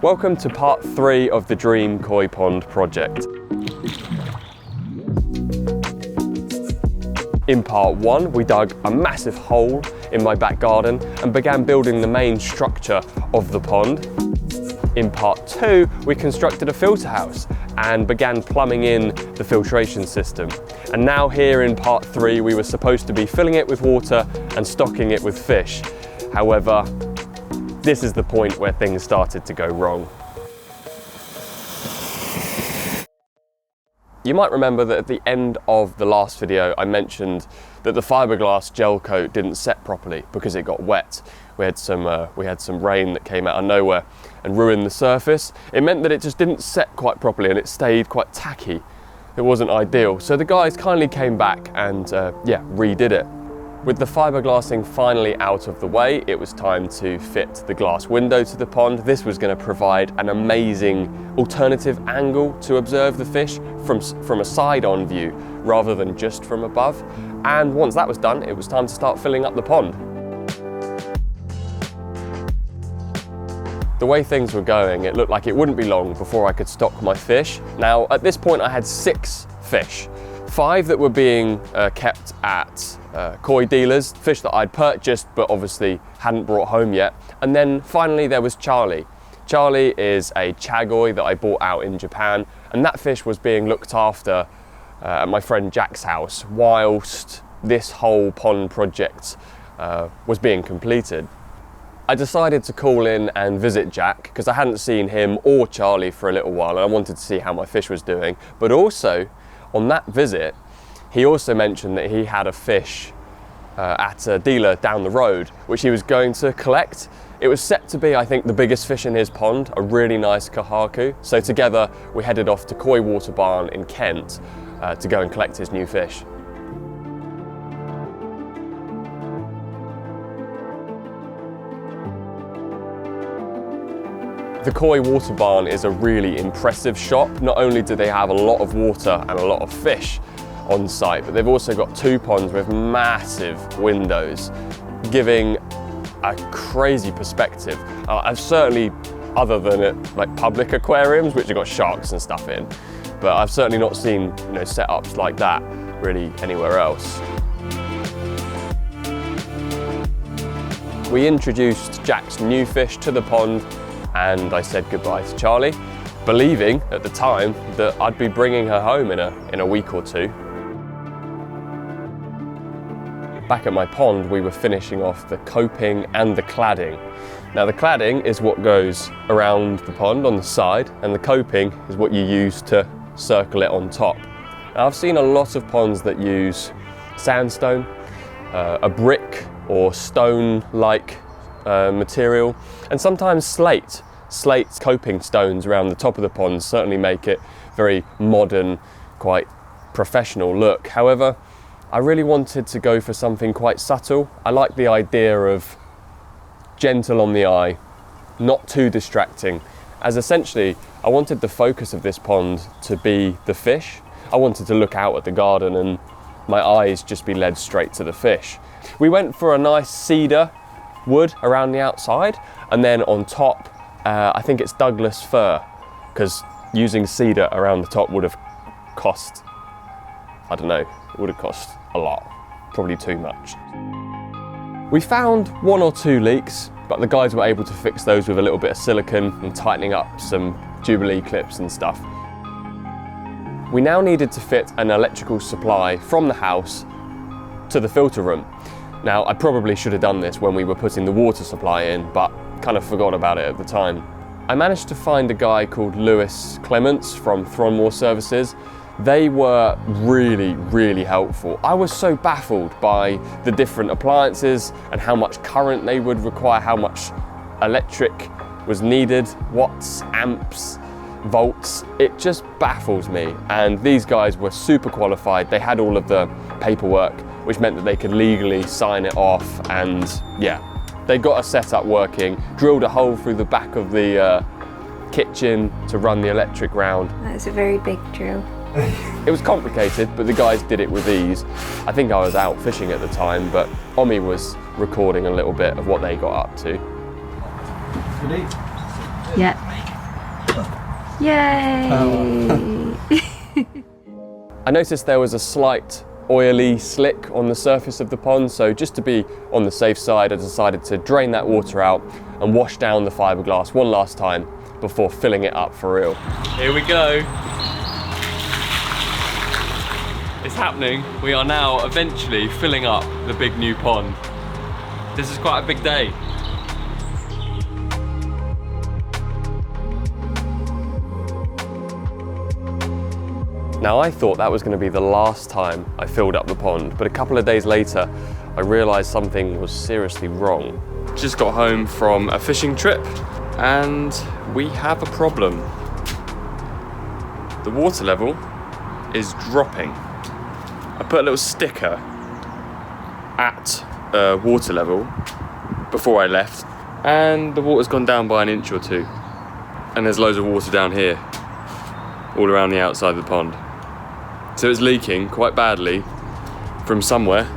Welcome to part 3 of the Dream Koi Pond project. In part 1, we dug a massive hole in my back garden and began building the main structure of the pond. In part 2, we constructed a filter house and began plumbing in the filtration system. And now here in part 3, we were supposed to be filling it with water and stocking it with fish. However, this is the point where things started to go wrong. You might remember that at the end of the last video, I mentioned that the fiberglass gel coat didn't set properly because it got wet. We had some rain that came out of nowhere and ruined the surface. It meant that it just didn't set quite properly and it stayed quite tacky. It wasn't ideal. So the guys kindly came back and redid it. With the fiberglassing finally out of the way, it was time to fit the glass window to the pond. This was going to provide an amazing alternative angle to observe the fish from a side-on view rather than just from above. And once that was done, it was time to start filling up the pond. The way things were going, it looked like it wouldn't be long before I could stock my fish. Now, at this point, I had 6 fish. 5 that were being kept at koi dealers, fish that I'd purchased but obviously hadn't brought home yet. And then finally there was Charlie. Charlie is a chagoi that I bought out in Japan, and that fish was being looked after at my friend Jack's house whilst this whole pond project was being completed. I decided to call in and visit Jack because I hadn't seen him or Charlie for a little while and I wanted to see how my fish was doing. But also, on that visit, he also mentioned that he had a fish at a dealer down the road, which he was going to collect. It was set to be, I think, the biggest fish in his pond, a really nice kahaku. So together, we headed off to Koi Water Barn in Kent to go and collect his new fish. The Koi Water Barn is a really impressive shop. Not only do they have a lot of water and a lot of fish on site, but they've also got 2 ponds with massive windows, giving a crazy perspective. I've certainly, other than at like public aquariums, which have got sharks and stuff in, but I've certainly not seen setups like that really anywhere else. We introduced Jack's new fish to the pond and I said goodbye to Charlie, believing at the time that I'd be bringing her home in a week or 2. Back at my pond, we were finishing off the coping and the cladding. Now the cladding is what goes around the pond on the side, and the coping is what you use to circle it on top. Now I've seen a lot of ponds that use sandstone, a brick or stone-like material, and sometimes slate. Slate coping stones around the top of the pond certainly make it very modern, quite professional look. However, I really wanted to go for something quite subtle. I like the idea of gentle on the eye, not too distracting, as essentially I wanted the focus of this pond to be the fish. I wanted to look out at the garden and my eyes just be led straight to the fish. We went for a nice cedar wood around the outside, and then on top I think it's Douglas fir, because using cedar around the top would have cost, I don't know, it would have cost a lot, probably too much. We found 1 or 2 leaks, but the guys were able to fix those with a little bit of silicone and tightening up some Jubilee clips and stuff. We now needed to fit an electrical supply from the house to the filter room. Now, I probably should have done this when we were putting the water supply in, but kind of forgot about it at the time. I managed to find a guy called Lewis Clements from Thronmore Services. They were really, really helpful. I was so baffled by the different appliances and how much current they would require, how much electric was needed, watts, amps, volts. It just baffles me. And these guys were super qualified. They had all of the paperwork, which meant that they could legally sign it off, and yeah, they got a setup working, drilled a hole through the back of the kitchen to run the electric round. That's a very big drill. It was complicated, but the guys did it with ease. I think I was out fishing at the time, but Omi was recording a little bit of what they got up to. Yeah. Yay! I noticed there was a slight oily slick on the surface of the pond, so just to be on the safe side, I decided to drain that water out and wash down the fiberglass one last time before filling it up for real. Here we go. It's happening. We are now eventually filling up the big new pond. This is quite a big day. Now I thought that was going to be the last time I filled up the pond, but a couple of days later I realised something was seriously wrong. Just got home from a fishing trip and we have a problem. The water level is dropping. I put a little sticker at water level before I left and the water's gone down by an inch or two. And there's loads of water down here, all around the outside of the pond. So it's leaking quite badly from somewhere.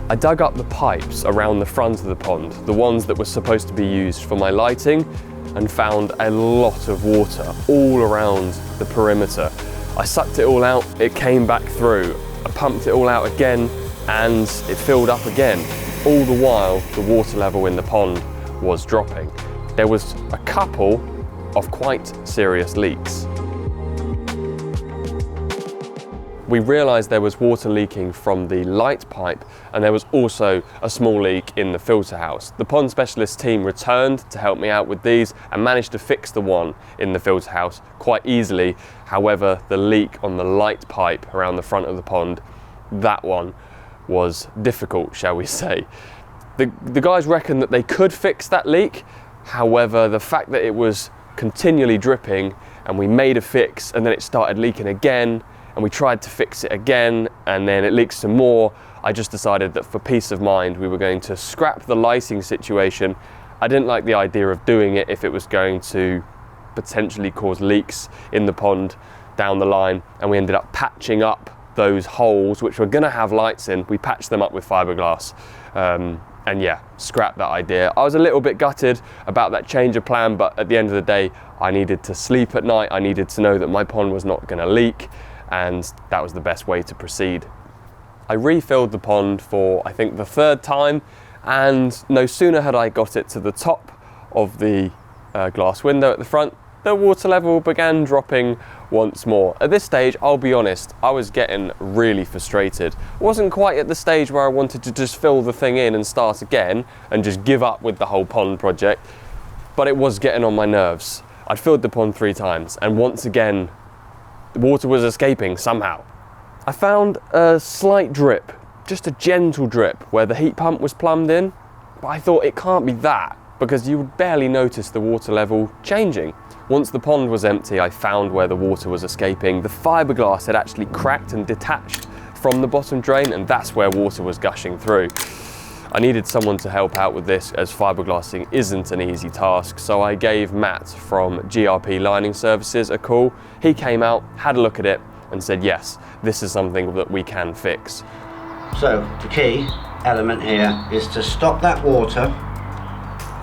I dug up the pipes around the front of the pond, the ones that were supposed to be used for my lighting, and found a lot of water all around the perimeter. I sucked it all out, it came back through. I pumped it all out again and it filled up again. All the while, the water level in the pond was dropping. There was a couple of quite serious leaks. We realised there was water leaking from the light pipe and there was also a small leak in the filter house. The pond specialist team returned to help me out with these and managed to fix the one in the filter house quite easily. However, the leak on the light pipe around the front of the pond, that one was difficult, shall we say. The guys reckon that they could fix that leak. However, the fact that it was continually dripping and we made a fix and then it started leaking again, and we tried to fix it again and then it leaked some more, I just decided that for peace of mind we were going to scrap the lighting situation. I didn't like the idea of doing it if it was going to potentially cause leaks in the pond down the line, and we ended up patching up those holes which were going to have lights in. We patched them up with fiberglass and yeah, scrap that idea. I was a little bit gutted about that change of plan, but at the end of the day I needed to sleep at night. I needed to know that my pond was not going to leak, and that was the best way to proceed. I refilled the pond for I think the third time, and no sooner had I got it to the top of the glass window at the front, the water level began dropping once more. At this stage, I'll be honest, I was getting really frustrated. I wasn't quite at the stage where I wanted to just fill the thing in and start again and just give up with the whole pond project, but it was getting on my nerves. I'd filled the pond 3 times and once again the water was escaping somehow. I found a slight drip, just a gentle drip where the heat pump was plumbed in, but I thought it can't be that because you would barely notice the water level changing. Once the pond was empty, I found where the water was escaping. The fiberglass had actually cracked and detached from the bottom drain, and that's where water was gushing through. I needed someone to help out with this as fiberglassing isn't an easy task, so I gave Matt from GRP Lining Services a call. He came out, had a look at it and said yes, this is something that we can fix. So the key element here is to stop that water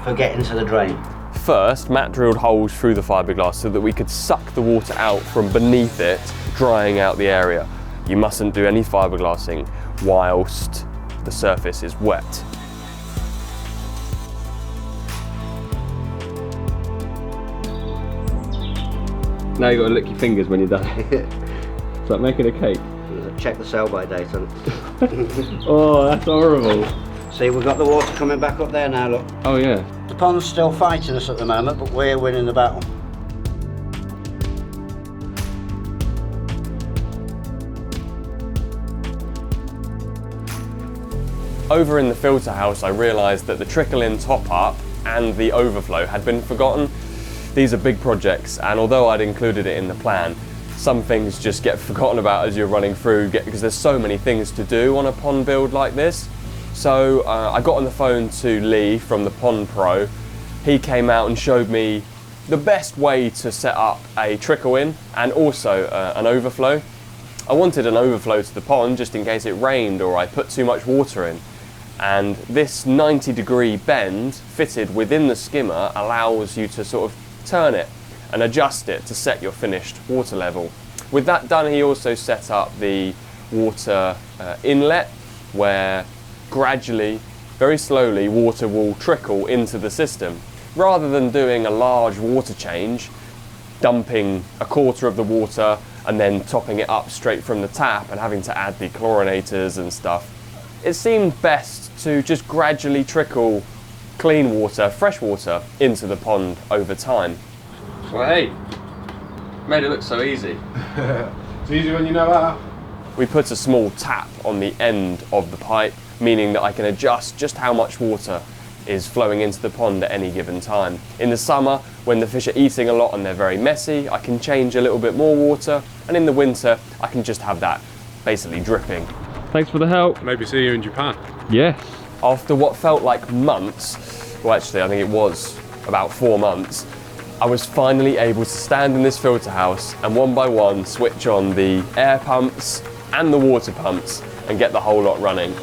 from getting to the drain. First, Matt drilled holes through the fiberglass so that we could suck the water out from beneath it, drying out the area. You mustn't do any fiberglassing whilst the surface is wet. Now you've got to lick your fingers when you're done. It's like making a cake. Check the sell-by date on it. Oh, that's horrible. See, we've got the water coming back up there now, look. Oh yeah. The pond's still fighting us at the moment, but we're winning the battle. Over in the filter house, I realised that the trickle-in top-up and the overflow had been forgotten. These are big projects, and although I'd included it in the plan, some things just get forgotten about as you're running through because there's so many things to do on a pond build like this. So I got on the phone to Lee from the Pond Pro. He came out and showed me the best way to set up a trickle-in and also an overflow. I wanted an overflow to the pond just in case it rained or I put too much water in. And this 90-degree bend fitted within the skimmer allows you to sort of turn it and adjust it to set your finished water level. With that done, he also set up the water inlet where gradually, very slowly, water will trickle into the system. Rather than doing a large water change, dumping a quarter of the water and then topping it up straight from the tap and having to add the chlorinators and stuff, it seemed best to just gradually trickle clean water, fresh water, into the pond over time. Well, hey, made it look so easy. It's easy when you know how. We put a small tap on the end of the pipe, meaning that I can adjust just how much water is flowing into the pond at any given time. In the summer, when the fish are eating a lot and they're very messy, I can change a little bit more water, and in the winter, I can just have that basically dripping. Thanks for the help. Maybe see you in Japan. Yes. After what felt like months, well actually I think it was about 4 months, I was finally able to stand in this filter house and one by one switch on the air pumps and the water pumps and get the whole lot running.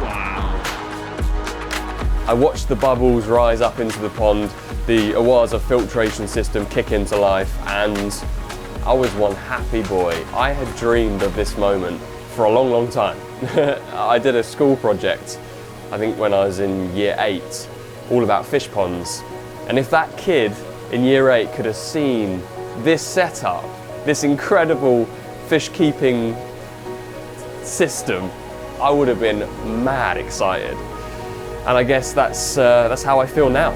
Wow. I watched the bubbles rise up into the pond, the Awaza filtration system kick into life, and I was one happy boy. I had dreamed of this moment for a long, long time. I did a school project, I think when I was in year 8, all about fish ponds. And if that kid in year 8 could have seen this setup, this incredible fish keeping system, I would have been mad excited. And I guess that's how I feel now.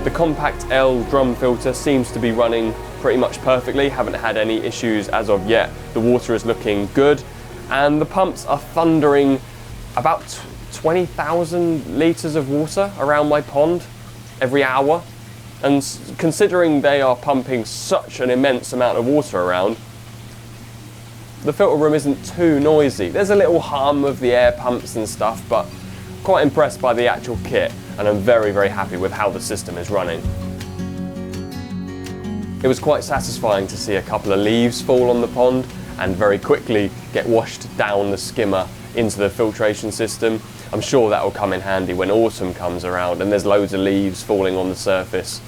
The Compact L drum filter seems to be running pretty much perfectly, haven't had any issues as of yet. The water is looking good and the pumps are thundering about 20,000 litres of water around my pond every hour. And considering they are pumping such an immense amount of water around, the filter room isn't too noisy. There's a little hum of the air pumps and stuff, but quite impressed by the actual kit, and I'm very, very happy with how the system is running. It was quite satisfying to see a couple of leaves fall on the pond and very quickly get washed down the skimmer into the filtration system. I'm sure that will come in handy when autumn comes around and there's loads of leaves falling on the surface.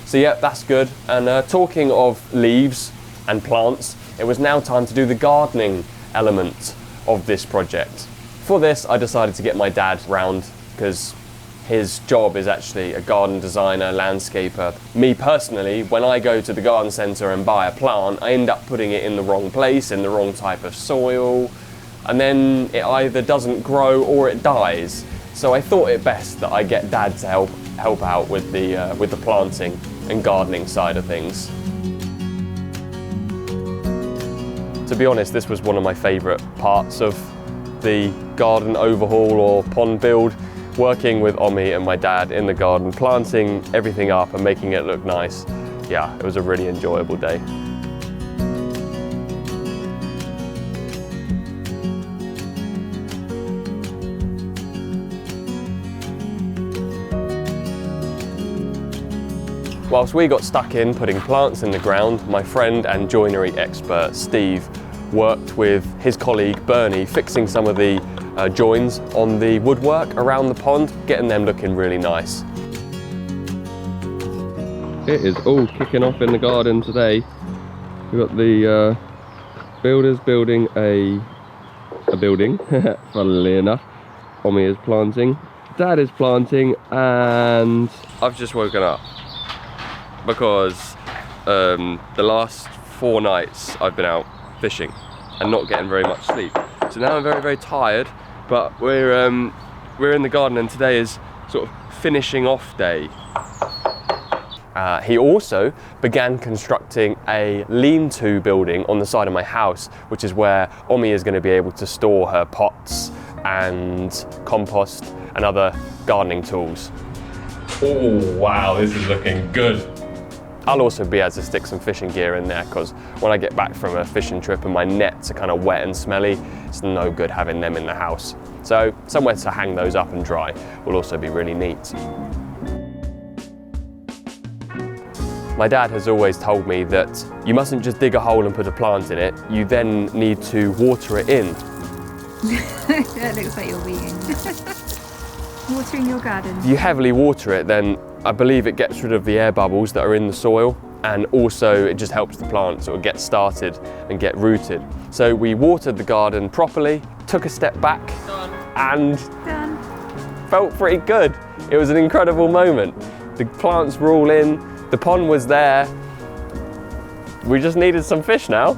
So yeah, that's good. And talking of leaves and plants, it was now time to do the gardening element of this project. For this, I decided to get my dad round because his job is actually a garden designer, landscaper. Me personally, when I go to the garden centre and buy a plant, I end up putting it in the wrong place, in the wrong type of soil, and then it either doesn't grow or it dies. So I thought it best that I get Dad to help out with the planting and gardening side of things. To be honest, this was one of my favourite parts of the garden overhaul or pond build, working with Omi and my dad in the garden, planting everything up and making it look nice. Yeah, it was a really enjoyable day. Whilst we got stuck in putting plants in the ground, my friend and joinery expert Steve worked with his colleague Bernie fixing some of the joins on the woodwork around the pond, getting them looking really nice. It is all kicking off in the garden today. We've got the builders building a building, funnily enough. Omi is planting, Dad is planting, and I've just woken up because the last 4 nights I've been out fishing and not getting very much sleep. So now I'm very, very tired, but we're in the garden and today is sort of finishing off day. He also began constructing a lean-to building on the side of my house, which is where Omi is going to be able to store her pots and compost and other gardening tools. Oh wow, this is looking good. I'll also be able to stick some fishing gear in there because when I get back from a fishing trip and my nets are kind of wet and smelly, it's no good having them in the house. So somewhere to hang those up and dry will also be really neat. My dad has always told me that you mustn't just dig a hole and put a plant in it, you then need to water it in. That looks like you're vegan. Watering your garden. If you heavily water it, then I believe it gets rid of the air bubbles that are in the soil, and also it just helps the plant sort of get started and get rooted. So we watered the garden properly, took a step back, and Done. felt pretty good. It was an incredible moment. The plants were all in, the pond was there. We just needed some fish now.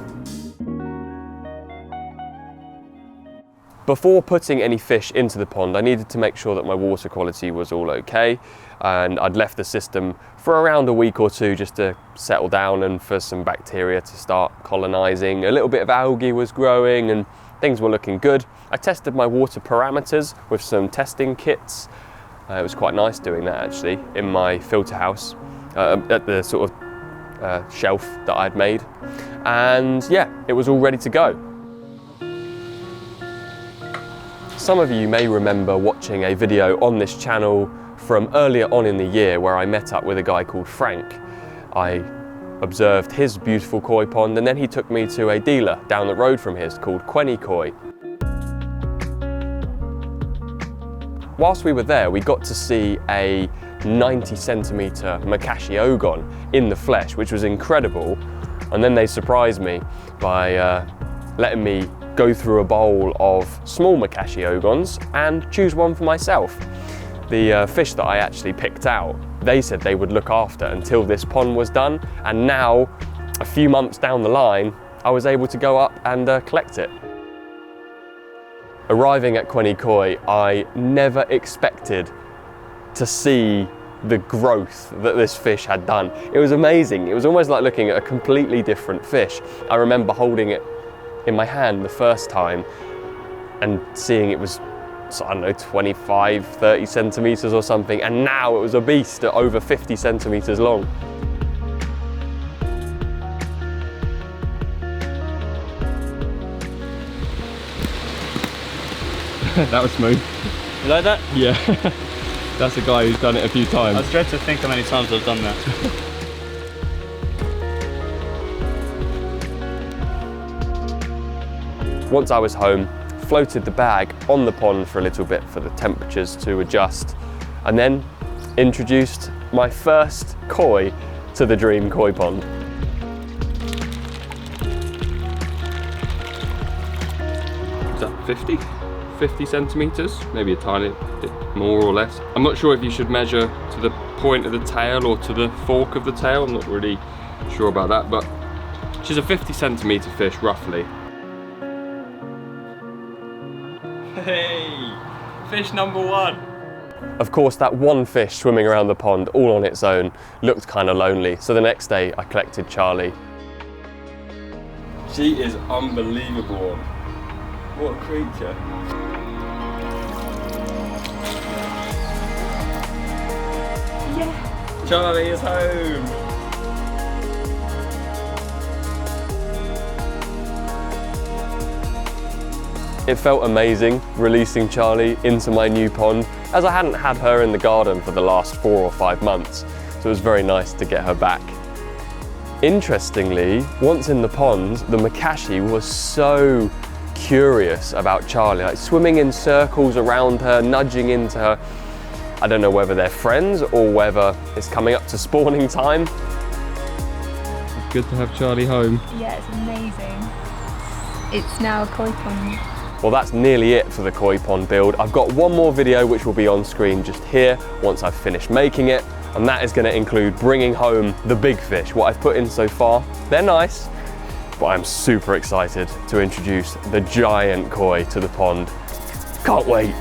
Before putting any fish into the pond, I needed to make sure that my water quality was all okay, and I'd left the system for around a week or two just to settle down and for some bacteria to start colonizing. A little bit of algae was growing and things were looking good. I tested my water parameters with some testing kits. It was quite nice doing that actually in my filter house at the sort of shelf that I'd made, and yeah, it was all ready to go. Some of you may remember watching a video on this channel from earlier on in the year where I met up with a guy called Frank. I observed his beautiful koi pond, and then he took me to a dealer down the road from his called Quenny Koi. Whilst we were there, we got to see a 90 centimetre Makashi Ogon in the flesh, which was incredible. And then they surprised me by letting me go through a bowl of small Makashi Ogons and choose one for myself. The fish that I actually picked out, they said they would look after until this pond was done, and now, a few months down the line, I was able to go up and collect it. Arriving at Quenny Koi, I never expected to see the growth that this fish had done. It was amazing. It was almost like looking at a completely different fish. I remember holding it in my hand the first time and seeing it was, I don't know, 25, 30 centimeters or something, and now it was a beast at over 50 centimeters long. That was smooth. You like that? Yeah. That's a guy who's done it a few times. I was dread to think how many times I've done that. Once I was home, floated the bag on the pond for a little bit for the temperatures to adjust, and then introduced my first koi to the Dream Koi Pond. Is that 50 centimeters? Maybe a tiny bit more or less. I'm not sure if you should measure to the point of the tail or to the fork of the tail. I'm not really sure about that, but she's a 50 centimeter fish roughly. Hey, fish number one. Of course, that one fish swimming around the pond all on its own looked kind of lonely, so the next day I collected Charlie. She is unbelievable. What a creature. Yeah. Charlie is home. It felt amazing releasing Charlie into my new pond, as I hadn't had her in the garden for the last 4 or 5 months, so it was very nice to get her back. Interestingly, once in the pond, the Makashi was so curious about Charlie, like swimming in circles around her, nudging into her. I don't know whether they're friends or whether it's coming up to spawning time. It's good to have Charlie home. Yeah, it's amazing. It's now a koi pond. Well, that's nearly it for the koi pond build. I've got one more video which will be on screen just here once I've finished making it, and that is going to include bringing home the big fish. What I've put in so far, they're nice, but I'm super excited to introduce the giant koi to the pond. Can't wait.